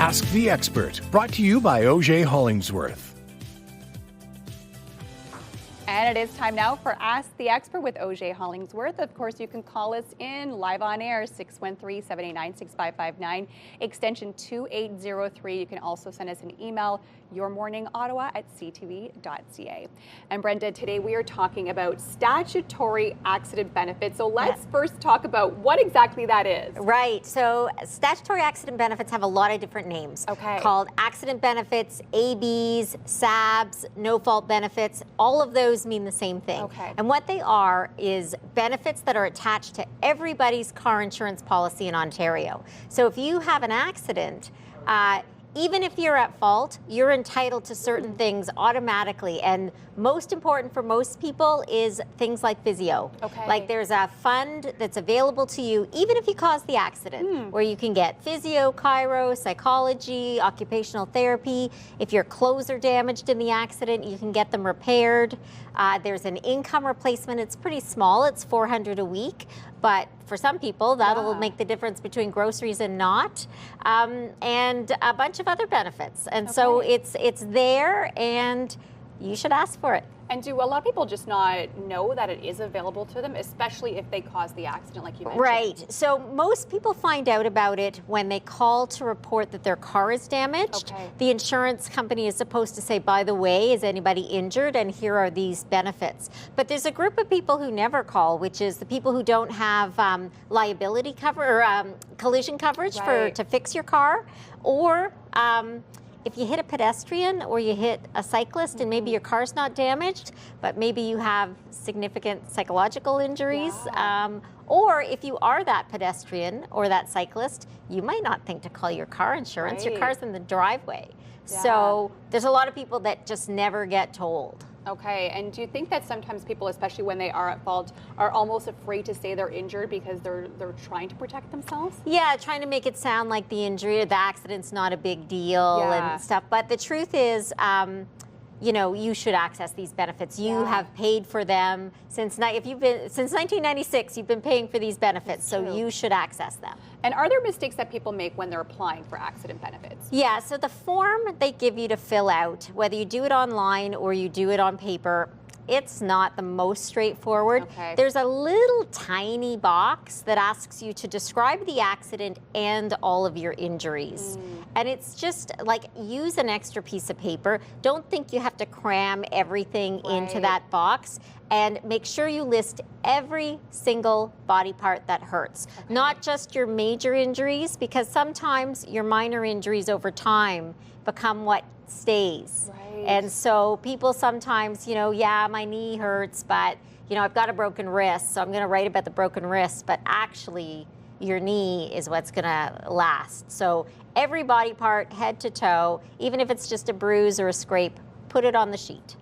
Ask the Expert, brought to you by Auger Hollingsworth. And it is time now for Ask the Expert with Auger Hollingsworth. Of course, you can call us in live on air, 613-789-6559, extension 2803. You can also send us an email, yourmorningottawa@ctv.ca. And Brenda, today we are talking about statutory accident benefits. So let's first talk about what exactly that is. Right. So statutory accident benefits have a lot of different names. Okay. Called accident benefits, ABs, SABs, no-fault benefits. All of those mean the same thing. Okay. And what they are is benefits that are attached to everybody's car insurance policy in Ontario. So if you have an accident, even if you're at fault, you're entitled to certain things automatically. And most important for most people is things like physio. Okay. Like there's a fund that's available to you, even if you caused the accident, where you can get physio, chiro, psychology, occupational therapy. If your clothes are damaged in the accident, you can get them repaired. There's an income replacement. It's pretty small. It's $400 a week. But for some people, that'll make the difference between groceries and not, and a bunch of other benefits. And so it's there, and you should ask for it. And do a lot of people just not know that it is available to them, especially if they cause the accident, like you mentioned? Right. So most people find out about it when they call to report that their car is damaged. Okay. The insurance company is supposed to say, by the way, is anybody injured? And here are these benefits. But there's a group of people who never call, which is the people who don't have liability cover or collision coverage to fix your car, or if you hit a pedestrian or you hit a cyclist and maybe your car's not damaged, but maybe you have significant psychological injuries, or if you are that pedestrian or that cyclist, you might not think to call your car insurance. Your car's in the driveway. So there's a lot of people that just never get told. Okay, and do you think that sometimes people, especially when they are at fault, are almost afraid to say they're injured because they're trying to protect themselves? Yeah, trying to make it sound like the injury or the accident's not a big deal and stuff. But the truth is, you know, you should access these benefits. You have paid for them since 1996. You've been paying for these benefits, so you should access them. And are there mistakes that people make when they're applying for accident benefits? Yeah, so the form they give you to fill out, whether you do it online or you do it on paper, it's not the most straightforward. Okay. There's a little tiny box that asks you to describe the accident and all of your injuries. And it's just like, use an extra piece of paper. Don't think you have to cram everything into that box. And make sure you list every single body part that hurts. Not just your major injuries, because sometimes your minor injuries over time become what stays. And so people sometimes, you know, yeah, my knee hurts, but, you know, I've got a broken wrist, so I'm going to write about the broken wrist, but actually your knee is what's going to last. So every body part, head to toe, even if it's just a bruise or a scrape, put it on the sheet.